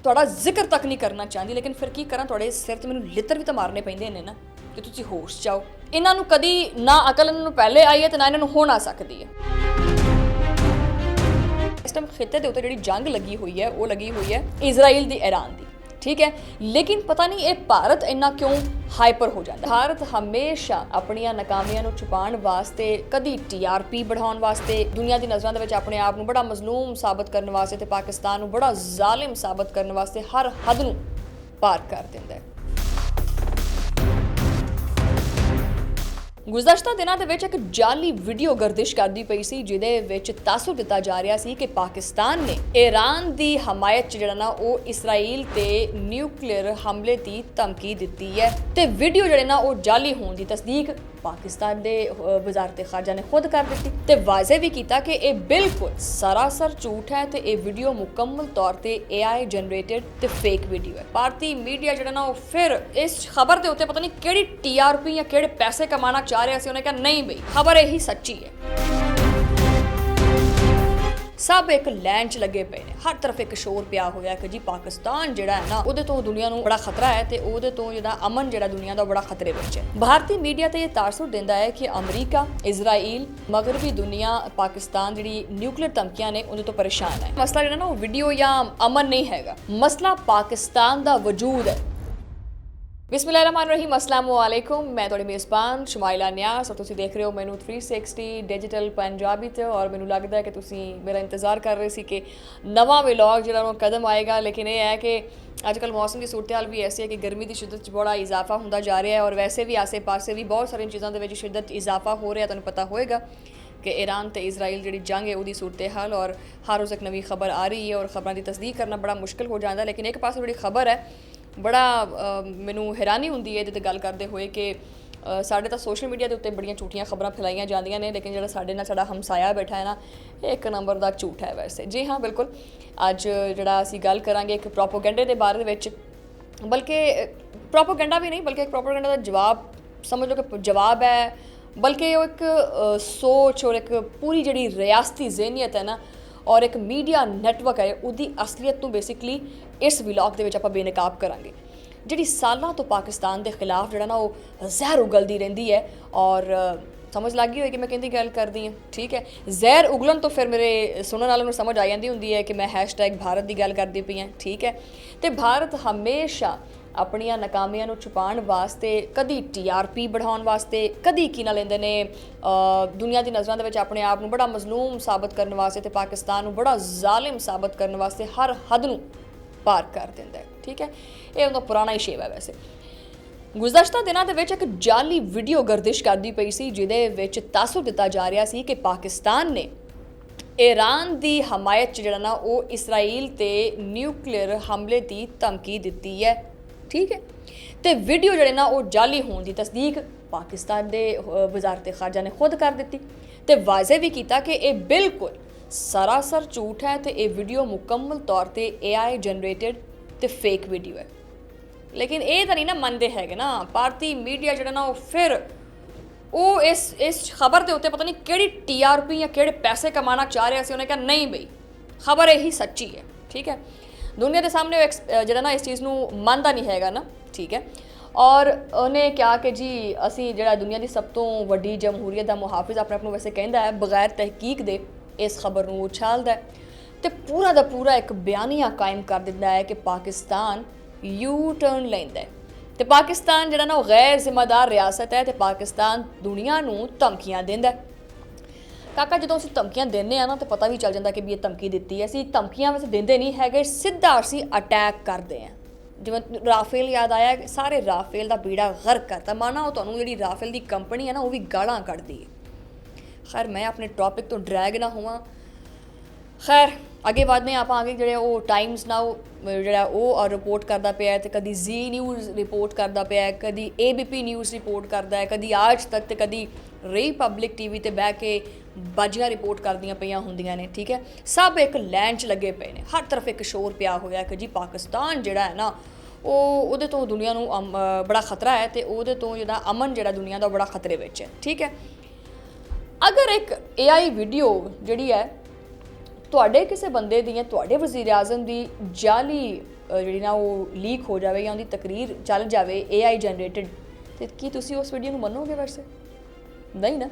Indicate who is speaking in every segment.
Speaker 1: ਤੁਹਾਡਾ ਜ਼ਿਕਰ ਤੱਕ ਨਹੀਂ ਕਰਨਾ ਚਾਹੁੰਦੀ, ਲੇਕਿਨ ਫਿਰ ਕੀ ਕਰਾਂ, ਤੁਹਾਡੇ ਸਿਰ ਤੇ ਮੈਨੂੰ ਲਿੱਤਰ ਵੀ ਤਾਂ ਮਾਰਨੇ ਪੈਂਦੇ ਨੇ ਨਾ ਕਿ ਤੁਸੀਂ ਹੋਸ਼ ਚਾਓ। ਇਹਨਾਂ ਨੂੰ ਕਦੀ ਨਾ ਅਕਲ ਇਹਨਾਂ ਨੂੰ ਪਹਿਲੇ ਆਈ ਹੈ ਤੇ ਨਾ ਇਹਨਾਂ ਨੂੰ ਹੁਣ ਆ ਸਕਦੀ ਹੈ। ਇਸ ਟਾਈਮ ਖਿੱਤੇ ਦੇ ਉੱਤੇ ਜਿਹੜੀ ਜੰਗ ਲੱਗੀ ਹੋਈ ਹੈ ਉਹ ਲੱਗੀ ਹੋਈ ਹੈ ਇਜ਼ਰਾਈਲ ਦੀ ਈਰਾਨ ਦੀ, ठीक है। लेकिन पता नहीं ये भारत इन्ना क्यों हाइपर हो जाता है। भारत हमेशा अपनियां नाकामियां नूं छुपाउण वास्ते, कदी TRP बढ़ाउण वास्ते, दुनिया दी नज़रां दे विच अपने आप नूं बड़ा मजलूम साबित करन वास्ते ते पाकिस्तान नूं बड़ा जालिम साबित करन वास्ते हर हद नूं पार कर दिंदा है। गुज़श्ता दिनों के एक जाली वीडियो गर्दिश करती पई सी, जिहदे विच तासुर दिता जा रहा सी कि पाकिस्तान ने ईरान की हमायत च जिहड़ा ना वो इसराइल ते न्यूक्लियर हमले की धमकी दी है। ते वीडियो जिहड़े ना वो जाली होने की तस्दीक पाकिस्तान के वजारत खारजा ने खुद कर दी ते वाज़े भी किया कि यह बिल्कुल सरासर झूठ है ते यह वीडियो मुकम्मल तौर पर AI जनरेटेड ते फेक वीडियो है। भारतीय मीडिया जिहड़ा ना वो फिर इस खबर के उत्ते पता नहीं किहड़ी TRP या किहड़े पैसे कमाना चाह रहा सी, उन्हें कहा नहीं बई खबर यही सच्ची है। सब एक लैन च लगे पे ने, हर तरफ एक शोर पिया होया कि जी पाकिस्तान जिहड़ा है ना उहदे तो दुनिया नूं बड़ा खतरा है ते उहदे तो जिहड़ा अमन जिहड़ा दुनिया दा बड़ा खतरे विच है। भारतीय मीडिया ते ये तासुर दिंदा है कि अमरीका, इजराइल, मगरबी दुनिया पाकिस्तान जिहड़ी न्यूक्लियर धमकियां ने उहदे तो परेशान है। मसला जिहड़ा ना वो वीडियो या अमन नहीं हैगा, मसला पाकिस्तान दा वजूद है। बिस्मिल्लाहिर्रहमानिर्रहीम, अस्सलाम वालेकुम। मैं तुहाडी मेज़बान शुमाइला न्यास और तुसीं देख रहे हो मैनू 360 डिजिटल पंजाबी ते। और मैनू लगता है कि तुसीं मेरा इंतज़ार कर रहे सी कि नवा व्लॉग जिहड़ा वो कदम आएगा, लेकिन ये है कि अजकल मौसम की सूरत हाल भी ऐसी है कि गर्मी की शिद्दत बड़ा इजाफा होंदा जा रहा है और वैसे भी आसे पासे भी बहुत सारी चीज़ों के शिद्दत इजाफा हो रहा है। तुहानूं पता होएगा कि ईरान ते इजराइल जिहड़ी जंग है उहदी सूरत हाल और हर रोज़ एक नवी खबर आ रही है और खबरों की तस्दीक करना बड़ा मुश्किल हो जाता है। लेकिन एक पास जिहड़ी खबर है बड़ा मैनू हैरानी हुंदी है इहदे ते गल करदे होए कि साढ़े तो सोशल मीडिया के उत्ते बड़ियां झूठियां खबरां फैलाईयां जांदियां ने, लेकिन जिहड़ा साडे नाल साडा हमसाया बैठा है ना, एक नंबर दा झूठ है वैसे। जी हाँ बिल्कुल, अज जिहड़ा असीं गल करांगे एक प्रोपोगेंडे दे बारे विच, बल्कि प्रोपोगेंडा भी नहीं बल्कि एक प्रोपोगेंडा दा जवाब समझ लो कि जवाब है, बल्कि वो एक सोच और एक पूरी जिहड़ी रियासती ज़हनीयत है ना और एक मीडिया नैटवर्क है उसकी असलीयत तो बेसिकली इस व्लॉग के आप बेनकाब करांगे। जिहड़ी सालों तो पाकिस्तान के खिलाफ जिहड़ा ना वो जहर उगलती रहिंदी है और समझ लग गई होगी मैं किहदी गल करदी हां, ठीक है। जहर उगलन तो फिर मेरे सुनने वालों को समझ आ जाती होंदी है कि मैं हैशटैग भारत की गल करदी पई हां, ठीक है। तो भारत हमेशा अपनियां नाकामियां नूं छुपाउण वास्ते, कदी TRP बढ़ाउण वास्ते, कदी की ना लैंदे ने दुनिया की नज़रां दे विच अपने आप नूं बड़ा मजलूम साबित करन वास्ते ते पाकिस्तान नूं बड़ा जालिम साबित करन वास्ते हर हद नूं पार कर दिंदा है, ठीक है। ये उनका पुराना ही शेव है वैसे। गुज़श्ता दिनों के एक जाली वीडियो गर्दिश करती पई सी, जिहदे विच तासुर दिता जा रहा सी कि पाकिस्तान ने ईरान की हमायत च जिहड़ा ना वो इसराइल ते न्यूक्लियर हमले की धमकी दी है, ठीक है। तो वीडियो जिहड़े ना वो जाली होने की तस्दीक पाकिस्तान के वजारत खारजा ने खुद कर दी ते वाज़े भी किया कि यह बिल्कुल सरासर झूठ है तो यह वीडियो मुकम्मल तौर पर AI जनरेटेड ते फेक वीडियो है। लेकिन ये तो नहीं ना मनते है ना भारतीय मीडिया जिहड़ा ना वो फिर वो इस खबर के उत्ते पता नहीं किहड़ी TRP या किहड़े पैसे कमाना चाह रहा सी, उन्हें कहा नहीं बई खबर यही सच्ची है, ठीक है। दुनिया के सामने जिहड़ा ना इस चीज़ नूं मनदा नहीं हैगा ना, ठीक है। और उन्हें क्या कि जी असी जिहड़ा दुनिया की सब तो वड्डी जमहूरीयत का मुहाफिज अपने आप नूं वैसे कहंदा है, बगैर तहकीक दे इस खबर नूं उछालदा है तो पूरा का पूरा एक बयानिया कायम कर दिंदा है कि पाकिस्तान यू टर्न लैंदा है तो पाकिस्तान जिहड़ा ना गैर जिम्मेदार रियासत है तो पाकिस्तान दुनिया नूं धमकियां दिंदा है। काका जो असीं धमकियां देने ना तो पता भी चल जाता कि भी ये धमकी दी है। असीं धमकियां वैसे देंदे नहीं है, सीधा असीं अटैक करते हैं। जिवें राफेल याद आया, सारे राफेल का बीड़ा गर्क करता, माना वो तुहानूं जिहड़ी राफेल की कंपनी है ना वो भी गालां कढ़दी है। खैर मैं अपने टॉपिक तो ड्रैग ना होवां, खैर अगे बढ़ने आप आगे जिहड़े वो टाइम्स नाउ जिहड़ा वो रिपोर्ट करता पिया तो कभी जी न्यूज़ रिपोर्ट करता पिया, कभी ABP न्यूज़ रिपोर्ट करता है, कभी आज तक तो कभी रिपब्लिक TV ते बह के बाजियां रिपोर्ट करदियां पईयां हुंदियां ने, ठीक है। सब एक लैन च लगे पे ने, हर तरफ एक शोर पिया होया कि जी पाकिस्तान जिहड़ा है ना वो उहदे तो दुनिया नूं बड़ा खतरा है तो उहदे तो जिहड़ा अमन जिहड़ा दुनिया दा बड़ा खतरे विच है, ठीक है। अगर एक AI वीडियो जिहड़ी है तुहाडे किसी बंदे दी या तुहाडे वज़ीर आज़म दी जाली ਜਿਹੜੀ ਨਾ ਉਹ ਲੀਕ ਹੋ ਜਾਵੇ ਜਾਂ ਉਹਦੀ ਤਕਰੀਰ ਚੱਲ ਜਾਵੇ AI ਜਨਰੇਟਡ, ਤੇ ਕੀ ਤੁਸੀਂ ਉਸ ਵੀਡੀਓ ਨੂੰ ਮੰਨੋਗੇ? ਵੈਸੇ ਨਹੀਂ ਨਾ।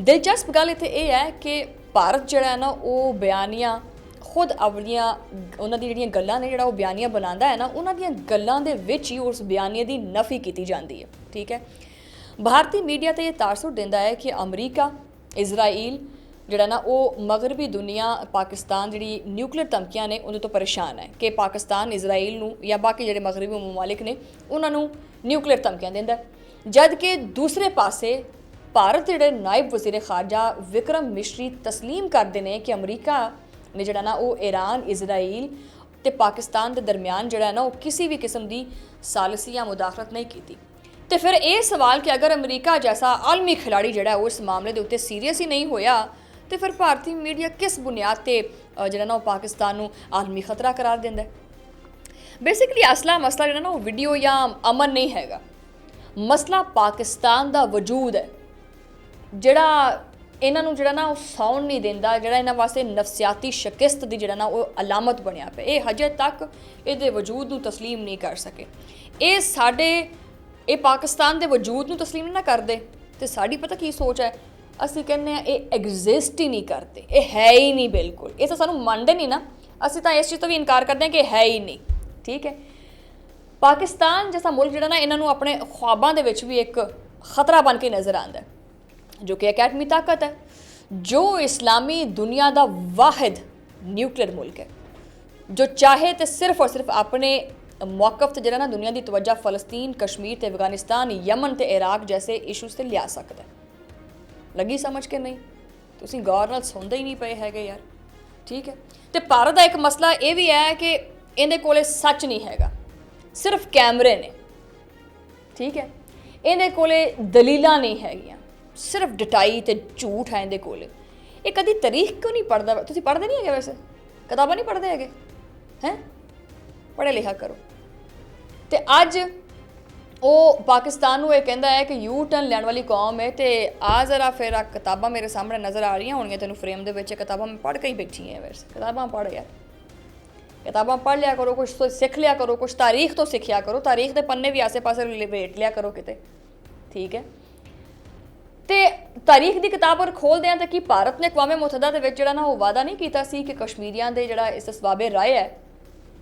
Speaker 1: ਦਿਲਚਸਪ ਗੱਲ ਇੱਥੇ ਇਹ ਹੈ ਕਿ ਭਾਰਤ ਜਿਹੜਾ ਹੈ ਨਾ ਉਹ ਬਿਆਨੀਆਂ ਖੁਦ ਆਪਣੀਆਂ ਉਹਨਾਂ ਦੀ ਜਿਹੜੀਆਂ ਗੱਲਾਂ ਨੇ ਜਿਹੜਾ ਉਹ ਬਿਆਨੀਆਂ ਬਣਾਉਂਦਾ ਹੈ ਨਾ, ਉਹਨਾਂ ਦੀਆਂ ਗੱਲਾਂ ਦੇ ਵਿੱਚ ਹੀ ਉਸ ਬਿਆਨੀਏ ਦੀ ਨਫੀ ਕੀਤੀ ਜਾਂਦੀ ਹੈ। ਠੀਕ ਹੈ, ਭਾਰਤੀ ਮੀਡੀਆ ਤੇ ਇਹ ਤਾਸੁਰ ਦਿੰਦਾ ਹੈ ਕਿ ਅਮਰੀਕਾ, ਇਜ਼ਰਾਈਲ ਜਿਹੜਾ ਨਾ ਉਹ ਮਗਰਬੀ ਦੁਨੀਆ, ਪਾਕਿਸਤਾਨ ਜਿਹੜੀ ਨਿਊਕਲੀਅਰ ਧਮਕੀਆਂ ਨੇ ਉਹਦੇ ਤੋਂ ਪਰੇਸ਼ਾਨ ਹੈ ਕਿ ਪਾਕਿਸਤਾਨ ਇਜ਼ਰਾਈਲ ਨੂੰ ਜਾਂ ਬਾਕੀ ਜਿਹੜੇ ਮਗਰਬੀ ਮਮਾਲਿਕ ਨੇ ਉਹਨਾਂ ਨੂੰ ਨਿਊਕਲੀਅਰ ਧਮਕੀਆਂ ਦਿੰਦਾ, ਜਦ ਕਿ ਦੂਸਰੇ ਪਾਸੇ ਭਾਰਤ ਜਿਹੜੇ ਨਾਇਬ ਵਜ਼ੀਰ ਖਾਰਜਾ ਵਿਕਰਮ ਮਿਸ਼ਰੀ ਤਸਲੀਮ ਕਰਦੇ ਨੇ ਕਿ ਅਮਰੀਕਾ ਨੇ ਜਿਹੜਾ ਨਾ ਉਹ ਈਰਾਨ, ਇਜ਼ਰਾਈਲ ਤੇ ਪਾਕਿਸਤਾਨ ਦੇ ਦਰਮਿਆਨ ਜਿਹੜਾ ਨਾ ਉਹ ਕਿਸੇ ਵੀ ਕਿਸਮ ਦੀ ਸਾਲਸੀ ਜਾਂ ਮੁਦਾਖਲਤ ਨਹੀਂ ਕੀਤੀ। ਤੇ ਫਿਰ ਇਹ ਸਵਾਲ ਕਿ ਅਗਰ ਅਮਰੀਕਾ ਜੈਸਾ ਆਲਮੀ ਖਿਲਾੜੀ ਜਿਹੜਾ ਉਹ ਇਸ ਮਾਮਲੇ ਦੇ ਉੱਤੇ ਸੀਰੀਅਸ ਹੀ ਨਹੀਂ ਹੋਇਆ, ਤੇ ਫਿਰ ਭਾਰਤੀ ਮੀਡੀਆ ਕਿਸ ਬੁਨਿਆਦ ਤੇ ਜਿਹੜਾ ਨਾ ਉਹ ਪਾਕਿਸਤਾਨ ਨੂੰ ਆਲਮੀ ਖਤਰਾ ਕਰਾਰ ਦਿੰਦਾ? ਬੇਸਿਕਲੀ ਅਸਲਾ ਮਸਲਾ ਜਿਹੜਾ ਨਾ ਉਹ ਵੀਡੀਓ ਜਾਂ ਅਮਨ ਨਹੀਂ ਹੈਗਾ, ਮਸਲਾ ਪਾਕਿਸਤਾਨ ਦਾ ਵਜੂਦ ਹੈ ਜਿਹੜਾ ਇਹਨਾਂ ਨੂੰ ਜਿਹੜਾ ਨਾ ਉਹ ਸਾਊਂਡ ਨਹੀਂ ਦਿੰਦਾ, ਜਿਹੜਾ ਇਹਨਾਂ ਵਾਸਤੇ ਨਫਸਿਆਤੀ ਸ਼ਿਕਸਤ ਦੀ ਜਿਹੜਾ ਨਾ ਉਹ ਅਲਾਮਤ ਬਣਿਆ ਪਿਆ। ਇਹ ਹਜੇ ਤੱਕ ਇਹਦੇ ਵਜੂਦ ਨੂੰ ਤਸਲੀਮ ਨਹੀਂ ਕਰ ਸਕੇ। ਇਹ ਪਾਕਿਸਤਾਨ ਦੇ ਵਜੂਦ ਨੂੰ ਤਸਲੀਮ ਨਾ ਕਰਦੇ ਤੇ ਸਾਡੀ ਪਤਾ ਕੀ ਸੋਚ ਹੈ, ਅਸੀਂ ਕਹਿੰਦੇ ਆ ਇਹ ਐਗਜ਼ਿਸਟ ਹੀ ਨਹੀਂ ਕਰਦੇ, ਇਹ ਹੈ ਹੀ ਨਹੀਂ ਬਿਲਕੁਲ। ਇਹ ਤਾਂ ਸਾਨੂੰ ਮੰਨਦੇ ਨਹੀਂ ਨਾ, ਅਸੀਂ ਤਾਂ ਇਸ ਚੀਜ਼ ਤੋਂ ਵੀ ਇਨਕਾਰ ਕਰਦੇ ਹਾਂ ਕਿ ਹੈ ਹੀ ਨਹੀਂ। ਠੀਕ ਹੈ, ਪਾਕਿਸਤਾਨ ਜੈਸਾ ਮੁਲਕ ਜਿਹੜਾ ਨਾ ਇਹਨਾਂ ਨੂੰ ਆਪਣੇ ख्वाबां ਦੇ ਵਿੱਚ ਵੀ ਇੱਕ ਖਤਰਾ ਬਣ ਕੇ ਨਜ਼ਰ ਆਉਂਦਾ ਹੈ, जो कि एकेडमी ताकत है, जो इस्लामी दुनिया का वाहिद न्यूक्लियर मुल्क है, जो चाहे तो सिर्फ और सिर्फ अपने मौकफ से जरा ना दुनिया की तवज्जो फलस्तीन, कश्मीर ते अफगानिस्तान, यमन ते इराक जैसे इशूज़ से लिया सकता है। लगी समझ के नहीं? तुसीं गौर नाल सुनदे ही नहीं पे हैगे यार। ठीक है, तो भारत का एक मसला ये भी है कि इहदे कोले सच नहीं हैगा, सिर्फ कैमरे ने। ठीक है, इहदे कोले दलीलां नहीं हैगियां, सिर्फ डटाई ते झूठ है इहदे कोले। ये कदी तारीख क्यों नहीं पढ़ता? तुसीं पढ़दे नहीं है? वैसे किताबां नहीं पढ़दे है? हैं पढ़े लिखा करो। तो अज वो पाकिस्तान नूं ये कहंदा है कि यू टर्न लैण वाली कौम है, तो आ जरा फिर किताबां मेरे सामने नज़र आ रही होणगियां तैनूं फ्रेम दे विच। किताबां मैं पढ़ के ही बैठी हैं। वैसे किताबां पढ़ यार, किताबां पढ़ लिया करो, कुछ सीख लिया करो, कुछ तारीख तो सीखिया करो, तारीख के पन्ने भी आसे पासे लपेट लिया करो किते। ठीक है, तो तारीख की किताब अगर खोलते हैं तो कि भारत ने अक़वामे मुतहदा दे विच जिहड़ा ना वो वादा नहीं किया सी कि कश्मीरियां दे जिहड़ा इस्तिसबाबे राय है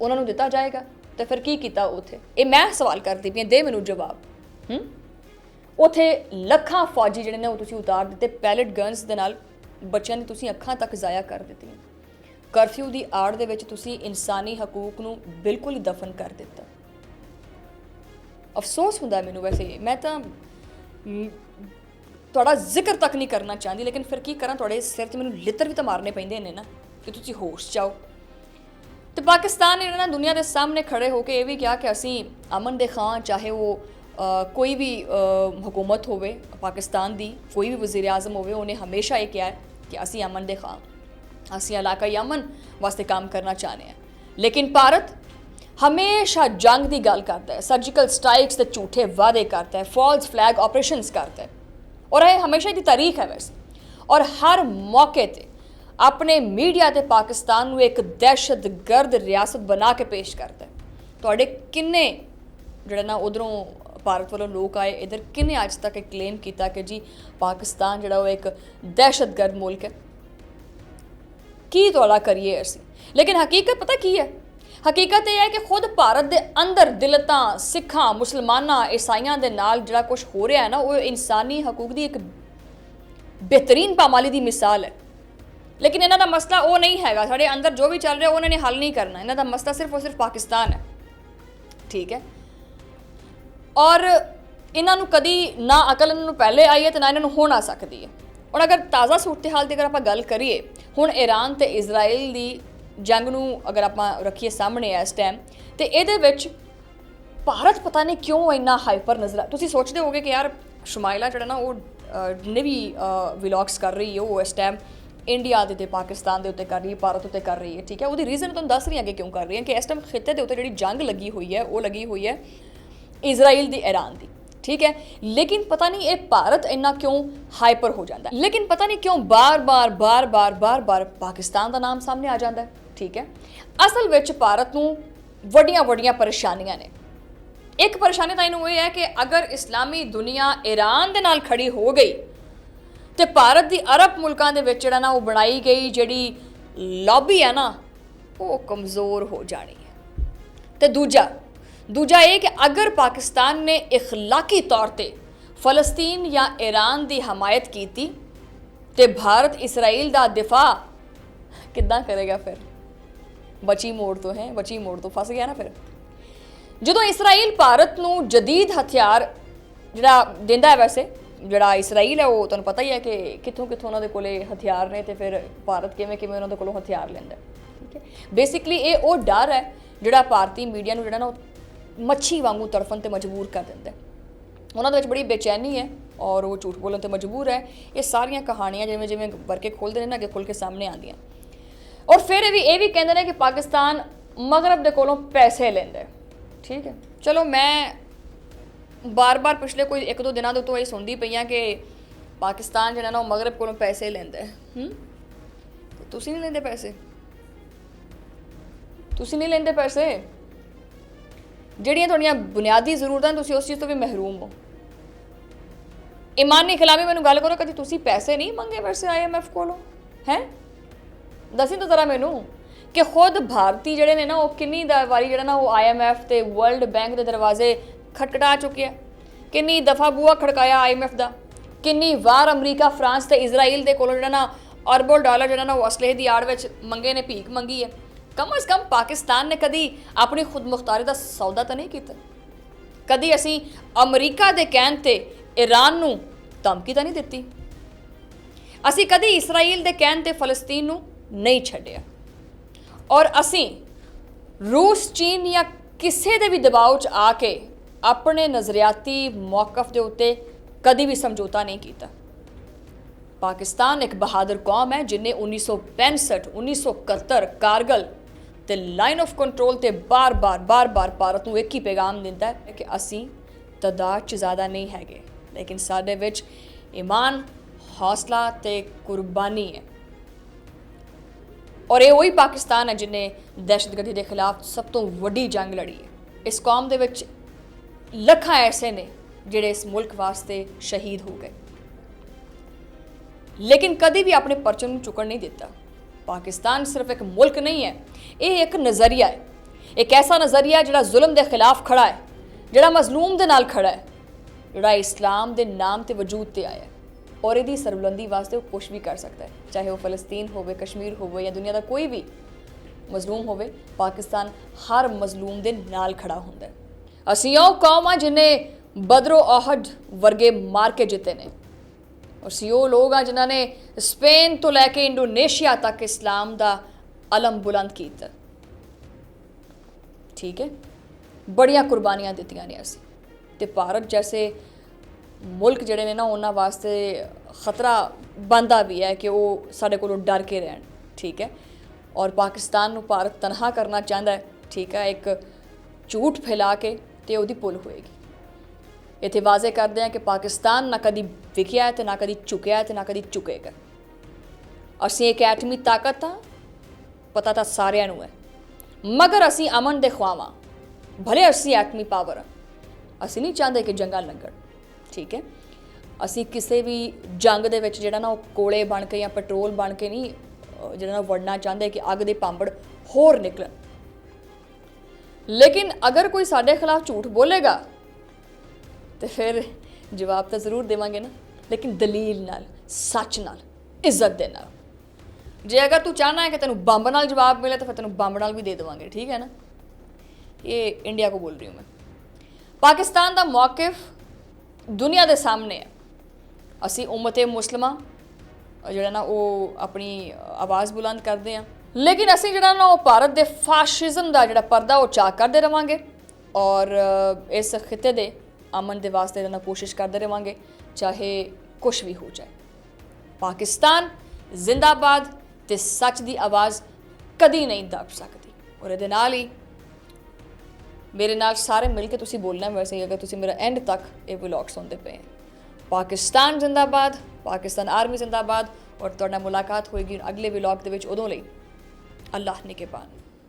Speaker 1: उन्होंने दिता जाएगा, तो फिर की किया उत्थे? ये मैं सवाल करती पई, दे मैनूं जवाब। उत्थे लखां फौजी जिहड़े ने वो तुसीं उतार दिते, पैलेट गन्स दे नाल बच्चों दी तुसीं अखां तक ज़ाया कर दित्तियां, करफ्यू की आड़ दे विच तुसीं इंसानी हकूक नूं बिल्कुल ही दफन कर दिता। अफसोस हुंदा मैनूं, वैसे मैं तां थोड़ा जिक्र तक नहीं करना चाहती, लेकिन फिर की करा, थोड़े सिर से मैंने लित्र भी तो मारने पैंदे ने ना कि तुसीं होश जाओ। तो पाकिस्तान ने ना दुनिया के सामने खड़े होकर यह भी कहा कि असी अमन दे खां, चाहे वो कोई भी हुकूमत होवे पाकिस्तान दी, कोई भी वज़ीर आज़म होवे, उन्हें हमेशा ये कहा है कि असी अमन दे खां, असी इलाकाई अमन वास्ते काम करना चाहते हैं। लेकिन भारत हमेशा जंग की गल करता है, सर्जिकल स्ट्राइक्स के झूठे वादे करता है, फॉल्स फ्लैग ऑपरेशंस करता है, और यह हमेशा की तारीख है वैसे। और हर मौके ते अपने मीडिया ते पाकिस्तान नूं एक दहशत गर्द रियासत बना के पेश करता है। तुहाडे किन्ने जिहड़ा ना उधरों भारत वालों लोग आए इधर, किन्ने अज तक एक क्लेम किया कि जी पाकिस्तान जिहड़ा वो एक दहशत गर्द मुल्क है? की तुहाडा करिए असीं? लेकिन हकीकत पता की है? हकीकत यह है कि खुद भारत के अंदर दिलतां सिखां, मुसलमानां, ईसाइयां दे नाल जिहड़ा कुछ हो रहा है ना, वो इंसानी हकूक की एक बेहतरीन पामाली की मिसाल है। लेकिन इन्हां दा मसला वो नहीं हैगा, साडे अंदर जो भी चल रहा है उन्होंने हल नहीं करना। इन्हां दा मसला सिर्फ और सिर्फ पाकिस्तान है। ठीक है, और इन्हां नूं कदी ना अकल इन्हां नूं पहले आई है तो ना इन्हां नूं होना सकती है। और अगर ताज़ा सूरत हाल की अगर आपां गल करिए, हुण ईरान ते इजराइल की जंग नूं अगर आपां रखिए सामने इस टाइम, तो ये भारत पता नहीं क्यों इन्ना हाइपर नजर आ। तुसीं सोचते होगे कि यार शुमाइला जिहड़ा ना वो जिन्ने भी व्लॉग्स कर रही है वो इस टाइम इंडिया के पाकिस्तान के उत्ते कर रही है, भारत उत्ते कर रही है। ठीक है, वो रीजन तुहानूं दस रही है कि क्यों कर रही है कि इस टाइम खिते के उत्ते जिहड़ी जंग लगी हुई है वो लगी हुई है इजराइल की, ईरान की। ठीक है, लेकिन पता नहीं ये भारत इन्ना क्यों हाइपर हो जाता है, लेकिन पता नहीं क्यों बार बार बार बार बार बार पाकिस्तान का नाम सामने आ जाता है। ठीक है, असल विच भारत नूं ਵੱਡੀਆਂ ਵੱਡੀਆਂ ਪਰੇਸ਼ਾਨੀਆਂ ਨੇ। ਇੱਕ ਪਰੇਸ਼ਾਨੀ ਤਾਂ ਇਹਨੂੰ ਇਹ ਹੈ ਕਿ ਅਗਰ ਇਸਲਾਮੀ ਦੁਨੀਆ ਈਰਾਨ ਦੇ ਨਾਲ ਖੜੀ ਹੋ ਗਈ ਤੇ ਭਾਰਤ ਦੀ ਅਰਬ ਮੁਲਕਾਂ ਦੇ ਵਿੱਚ ਜਿਹੜਾ ਨਾ ਉਹ ਬਣਾਈ ਗਈ ਜਿਹੜੀ ਲੌਬੀ ਹੈ ਨਾ ਉਹ ਕਮਜ਼ੋਰ ਹੋ ਜਾਣੀ ਹੈ। ਤੇ ਦੂਜਾ ਇਹ ਕਿ ਅਗਰ ਪਾਕਿਸਤਾਨ ਨੇ ਇਖਲਾਕੀ ਤੌਰ ਤੇ ਫਲਸਤੀਨ ਜਾਂ ਈਰਾਨ ਦੀ ਹਮਾਇਤ ਕੀਤੀ ਤੇ ਭਾਰਤ ਇਸਰਾਈਲ ਦਾ ਦਿਫਾ ਕਿੱਦਾਂ ਕਰੇਗਾ? ਫਿਰ ਬਚੀ ਮੋੜ ਤੋਂ ਫਸ ਗਿਆ ਨਾ। ਫਿਰ ਜਦੋਂ ਇਸਰਾਈਲ ਭਾਰਤ ਨੂੰ ਜਦੀਦ ਹਥਿਆਰ ਜਿਹੜਾ ਦਿੰਦਾ ਹੈ, ਵੈਸੇ ਜਿਹੜਾ ਇਸਰਾਈਲ ਹੈ ਉਹ ਤੁਹਾਨੂੰ ਪਤਾ ਹੀ ਹੈ ਕਿ ਕਿੱਥੋਂ ਉਹਨਾਂ ਦੇ ਕੋਲੇ ਹਥਿਆਰ ਨੇ ਤੇ ਫਿਰ ਭਾਰਤ ਕਿਵੇਂ ਉਹਨਾਂ ਦੇ ਕੋਲੋਂ ਹਥਿਆਰ ਲੈਂਦਾ। ਠੀਕ ਹੈ, ਬੇਸਿਕਲੀ ਇਹ ਉਹ ਡਰ ਹੈ ਜਿਹੜਾ ਭਾਰਤੀ ਮੀਡੀਆ ਨੂੰ ਜਿਹੜਾ ਨਾ ਮੱਛੀ ਵਾਂਗੂ ਤੜਫਣ ਤੇ ਮਜਬੂਰ ਕਰ ਦਿੰਦਾ। ਉਹਨਾਂ ਦੇ ਵਿੱਚ ਬੜੀ ਬੇਚੈਨੀ ਹੈ ਔਰ ਉਹ ਝੂਠ ਬੋਲਣ ਤੇ ਮਜਬੂਰ ਹੈ। ਇਹ ਸਾਰੀਆਂ ਕਹਾਣੀਆਂ ਜਿਵੇਂ ਵਰਕੇ ਖੋਲਦੇ ਨੇ ਨਾ ਅੱਗੇ ਖੁੱਲ ਕੇ ਸਾਹਮਣੇ ਆਉਂਦੀਆਂ। ਔਰ ਫਿਰ ਇਹ ਵੀ ਕਹਿੰਦੇ ਨੇ ਕਿ ਪਾਕਿਸਤਾਨ ਮਗਰਬ ਦੇ ਕੋਲੋਂ ਪੈਸੇ ਲੈਂਦਾ। ਠੀਕ ਹੈ, ਚਲੋ ਮੈਂ ਬਾਰ-ਬਾਰ ਪਿਛਲੇ ਕੋਈ 1-2 ਦਿਨਾਂ ਤੋਂ ਇਹ ਸੁਣਦੀ ਪਈ ਹਾਂ ਕਿ ਪਾਕਿਸਤਾਨ ਜਿਹੜਾ ਨਾ ਉਹ ਮਗਰਬ ਕੋਲੋਂ ਪੈਸੇ ਲੈਂਦਾ। ਤੁਸੀਂ ਨਹੀਂ ਲੈਂਦੇ ਪੈਸੇ? ਜਿਹੜੀਆਂ ਤੁਹਾਡੀਆਂ ਬੁਨਿਆਦੀ ਜ਼ਰੂਰਤਾਂ ਤੁਸੀਂ ਉਸ ਚੀਜ਼ ਤੋਂ ਵੀ ਮਹਿਰੂਮ ਹੋ। ਇਮਾਨੀ ਖਿਲਾਫੀ ਮੈਨੂੰ ਗੱਲ ਕਰੋ, ਕਦੀ ਤੁਸੀਂ ਪੈਸੇ ਨਹੀਂ ਮੰਗੇ ਵੈਸੇ IMF ਕੋਲੋਂ? ਹੈ ਦੱਸੀ ਤਾਂ ਜ਼ਰਾ ਮੈਨੂੰ ਕਿ ਖੁਦ ਭਾਰਤੀ ਜਿਹੜੇ ਨੇ ਨਾ ਉਹ ਕਿੰਨੀ ਵਾਰੀ ਜਿਹੜਾ ਨਾ ਉਹ IMF ਤੇ ਵਰਲਡ ਬੈਂਕ ਦੇ ਦਰਵਾਜ਼ੇ ਖਟਖਟਾ ਚੁੱਕੇ ਆ। ਕਿੰਨੀ ਦਫਾ ਬੂਹਾ ਖੜਕਾਇਆ IMF ਦਾ। ਕਿੰਨੀ ਵਾਰ ਅਮਰੀਕਾ, ਫਰਾਂਸ ਤੇ ਇਜ਼ਰਾਈਲ ਦੇ ਕੋਲੋਂ ਜਿਹੜਾ ਨਾ ਅਰਬੋਂ ਡਾਲਰ ਜਿਹੜਾ ਨਾ ਉਹ ਅਸਲਹੇ ਦੀ ਆੜ ਵਿੱਚ ਮੰਗੇ ਨੇ, ਭੀਖ ਮੰਗੀ ਹੈ। ਕਮ ਅਜ਼ ਕਮ ਪਾਕਿਸਤਾਨ ਨੇ ਕਦੀ ਆਪਣੀ ਖੁਦ ਮੁਖਤਾਰੀ ਦਾ ਸੌਦਾ ਤਾਂ ਨਹੀਂ ਕੀਤਾ? ਕਦੀ ਅਸੀਂ ਅਮਰੀਕਾ ਦੇ ਕਹਿਣ ਤੇ ਈਰਾਨ ਨੂੰ ਧਮਕੀ ਤਾਂ ਨਹੀਂ ਦਿੱਤੀ? ਅਸੀਂ ਕਦੀ ਇਸਰਾਈਲ ਦੇ ਕਹਿਣ ਤੇ ਫਲਸਤੀਨ ਨੂੰ ਨਹੀਂ ਛੱਡਿਆ। ਔਰ ਅਸੀਂ ਰੂਸ, ਚੀਨ ਜਾਂ ਕਿਸੇ ਦੇ ਵੀ ਦਬਾਅ 'ਚ ਆ ਕੇ ਆਪਣੇ ਨਜ਼ਰਿਆਤੀ ਮੌਕਫ ਦੇ ਉੱਤੇ ਕਦੀ ਵੀ ਸਮਝੌਤਾ ਨਹੀਂ ਕੀਤਾ। ਪਾਕਿਸਤਾਨ ਇੱਕ ਬਹਾਦਰ ਕੌਮ ਹੈ ਜਿਨੇ 1965, 1971 ਕਾਰਗਲ ਤੇ ਲਾਈਨ ਆਫ ਕੰਟਰੋਲ ਤੇ ਬਾਰ-ਬਾਰ ਭਾਰਤ ਨੂੰ ਇੱਕ ਹੀ ਪੈਗਾਮ ਦਿੰਦਾ ਹੈ ਕਿ ਅਸੀਂ ਤਦਾਦ 'ਚ ਜ਼ਿਆਦਾ ਨਹੀਂ ਹੈਗੇ, ਲੇਕਿਨ ਸਾਡੇ ਵਿੱਚ ਈਮਾਨ, ਹੌਸਲਾ ਤੇ ਕੁਰਬਾਨੀ ਹੈ। ਔਰ ਇਹ ਉਹੀ ਪਾਕਿਸਤਾਨ ਹੈ ਜਿਨੇ ਦਹਿਸ਼ਤਗਰਦੀ ਦੇ ਖਿਲਾਫ ਸਭ ਤੋਂ ਵੱਡੀ ਜੰਗ ਲੜੀ ਹੈ। ਇਸ ਕੌਮ ਦੇ ਵਿੱਚ ਲੱਖਾਂ ਐਸੇ ਨੇ ਜਿਹੜੇ ਇਸ ਮੁਲਕ ਵਾਸਤੇ ਸ਼ਹੀਦ ਹੋ ਗਏ, ਲੇਕਿਨ ਕਦੀ ਵੀ ਆਪਣੇ ਪਰਚਮ ਨੂੰ ਚੁੱਕਣ ਨਹੀਂ ਦਿੱਤਾ। ਪਾਕਿਸਤਾਨ ਸਿਰਫ ਇੱਕ ਮੁਲਕ ਨਹੀਂ ਹੈ, ਇਹ ਇੱਕ ਨਜ਼ਰੀਆ ਹੈ। ਇੱਕ ਐਸਾ ਨਜ਼ਰੀਆ ਜਿਹੜਾ ਜ਼ੁਲਮ ਦੇ ਖਿਲਾਫ ਖੜਾ ਹੈ, ਜਿਹੜਾ ਮਜ਼ਲੂਮ ਦੇ ਨਾਲ ਖੜਾ ਹੈ, ਜਿਹੜਾ ਇਸਲਾਮ ਦੇ ਨਾਮ ਤੇ ਵਜੂਦ ਤੇ ਆਇਆ ਔਰ ਇਹਦੀ ਸਰਬੁਲੰਦੀ ਵਾਸਤੇ ਉਹ ਕੁਛ ਵੀ ਕਰ ਸਕਦਾ ਹੈ। ਚਾਹੇ ਉਹ ਫਲਸਤੀਨ ਹੋਵੇ, ਕਸ਼ਮੀਰ ਹੋਵੇ ਜਾਂ ਦੁਨੀਆ ਦਾ ਕੋਈ ਵੀ ਮਜ਼ਲੂਮ ਹੋਵੇ, ਪਾਕਿਸਤਾਨ ਹਰ ਮਜ਼ਲੂਮ ਦੇ ਨਾਲ ਖੜਾ ਹੁੰਦਾ ਹੈ। ਅਸੀਂ ਉਹ ਕੌਮ ਆ ਜਿਹਨੇ ਬਦਰੋ ਅਹਦ ਵਰਗੇ ਮਾਰ ਕੇ ਜਿੱਤੇ ਨੇ। ਅਸੀਂ ਉਹ ਲੋਕ ਆ ਜਿਨ੍ਹਾਂ ਨੇ ਸਪੇਨ ਤੋਂ ਲੈ ਕੇ ਇੰਡੋਨੇਸ਼ੀਆ ਤੱਕ ਇਸਲਾਮ ਦਾ ਅਲਮ ਬੁਲੰਦ ਕੀਤਾ। ਠੀਕ ਹੈ, ਬੜੀਆਂ ਕੁਰਬਾਨੀਆਂ ਦਿੱਤੀਆਂ ਨੇ ਅਸੀਂ। ਤੇ ਭਾਰਤ ਜੈਸੇ ਮੁਲਕ ਜਿਹੜੇ ਨੇ ਨਾ ਉਹਨਾਂ ਵਾਸਤੇ ਖਤਰਾ ਬਣਦਾ ਵੀ ਹੈ ਕਿ ਉਹ ਸਾਡੇ ਕੋਲੋਂ ਡਰ ਕੇ ਰਹਿਣ। ਠੀਕ ਹੈ, ਔਰ ਪਾਕਿਸਤਾਨ ਨੂੰ ਭਾਰਤ ਤਨਹਾ ਕਰਨਾ ਚਾਹੁੰਦਾ ਹੈ। ਠੀਕ ਹੈ, ਇੱਕ ਝੂਠ ਫੈਲਾ ਕੇ ਤੇ ਉਹਦੀ ਪੁੱਲ ਹੋਏਗੀ। ਇੱਥੇ ਵਾਜ਼ੇ ਕਰਦੇ ਹਾਂ ਕਿ ਪਾਕਿਸਤਾਨ ਨਾ ਕਦੀ ਵਿਕਿਆ ਹੈ ਤੇ ਨਾ ਕਦੀ ਝੁਕਿਆ ਹੈ ਤੇ ਨਾ ਕਦੀ ਝੁਕੇਗਾ। ਅਸੀਂ ਇੱਕ ਐਟਮੀ ਤਾਕਤ ਹਾਂ, ਪਤਾ ਤਾਂ ਸਾਰਿਆਂ ਨੂੰ ਹੈ, ਮਗਰ ਅਸੀਂ ਅਮਨ ਦੇ ਖੁਆਵਾਂ। ਭਲੇ ਅਸੀਂ ਐਟਮੀ ਪਾਵਰ ਹਾਂ, ਅਸੀਂ ਨਹੀਂ ਚਾਹੁੰਦੇ ਕਿ ਜੰਗਾਂ ਲੱਗਣ। ਠੀਕ ਹੈ, ਅਸੀਂ ਕਿਸੇ ਵੀ ਜੰਗ ਦੇ ਵਿੱਚ ਜਿਹੜਾ ਨਾ ਉਹ ਕੋਲੇ ਬਣ ਕੇ ਜਾਂ ਪੈਟਰੋਲ ਬਣ ਕੇ ਨਹੀਂ ਜਿਹੜਾ ਨਾ ਵੜਨਾ ਚਾਹੁੰਦੇ ਕਿ ਅੱਗ ਦੇ ਭਾਂਬੜ ਹੋਰ ਨਿਕਲਣ। ਲੇਕਿਨ ਅਗਰ ਕੋਈ ਸਾਡੇ ਖਿਲਾਫ ਝੂਠ ਬੋਲੇਗਾ ਤੇ ਫਿਰ ਜਵਾਬ ਤਾਂ ਜ਼ਰੂਰ ਦੇਵਾਂਗੇ ਨਾ, ਲੇਕਿਨ ਦਲੀਲ ਨਾਲ, ਸੱਚ ਨਾਲ, ਇੱਜ਼ਤ ਦੇ ਨਾਲ। ਜੇ ਅਗਰ ਤੂੰ ਚਾਹਨਾ ਹੈ ਕਿ ਤੈਨੂੰ ਬੰਬ ਨਾਲ ਜਵਾਬ ਮਿਲੇ ਤਾਂ ਫਿਰ ਤੈਨੂੰ ਬੰਬ ਨਾਲ ਵੀ ਦੇ ਦੇਵਾਂਗੇ। ਠੀਕ ਹੈ ਨਾ, ਇਹ ਇੰਡੀਆ ਕੋ ਬੋਲ ਰਹੀ ਹੂੰ ਮੈਂ। ਪਾਕਿਸਤਾਨ ਦਾ ਮੌਕਿਫ ਦੁਨੀਆ ਦੇ ਸਾਹਮਣੇ ਹੈ। ਅਸੀਂ ਉਮਤੇ ਮੁਸਲਮਾਂ ਜਿਹੜਾ ਨਾ ਉਹ ਆਪਣੀ ਆਵਾਜ਼ ਬੁਲੰਦ ਕਰਦੇ ਹਾਂ, ਲੇਕਿਨ ਅਸੀਂ ਜਿਹੜਾ ਨਾ ਉਹ ਭਾਰਤ ਦੇ ਫਾਸ਼ਿਜ਼ਮ ਦਾ ਜਿਹੜਾ ਪਰਦਾ ਉਹ ਚਾਕ ਕਰਦੇ ਰਵਾਂਗੇ ਔਰ ਇਸ ਖਿੱਤੇ ਦੇ ਅਮਨ ਦੇ ਵਾਸਤੇ ਜਿਹੜਾ ਕੋਸ਼ਿਸ਼ ਕਰਦੇ ਰਵਾਂਗੇ, ਚਾਹੇ ਕੁਛ ਵੀ ਹੋ ਜਾਏ। ਪਾਕਿਸਤਾਨ ਜ਼ਿੰਦਾਬਾਦ ਤੇ ਸੱਚ ਦੀ ਆਵਾਜ਼ ਕਦੀ ਨਹੀਂ ਦਬ ਸਕਦੀ। ਔਰ ਇਹਦੇ ਨਾਲ ਹੀ ਮੇਰੇ ਨਾਲ ਸਾਰੇ ਮਿਲ ਕੇ ਤੁਸੀਂ ਬੋਲਣਾ ਵੈਸੇ ਅਗਰ ਤੁਸੀਂ ਮੇਰਾ ਐਂਡ ਤੱਕ ਇਹ ਵਲੌਗ ਸੁਣਦੇ ਪਏ। ਪਾਕਿਸਤਾਨ ਜ਼ਿੰਦਾਬਾਦ, ਪਾਕਿਸਤਾਨ ਆਰਮੀ ਜ਼ਿੰਦਾਬਾਦ। ਔਰ ਤੁਹਾਡਾ ਮੁਲਾਕਾਤ ਹੋਏਗੀ ਅਗਲੇ ਵਲੌਗ ਦੇ ਵਿੱਚ। ਉਦੋਂ ਲਈ ਅੱਲਾਹ ਨਿਗਹਿਬਾਨ।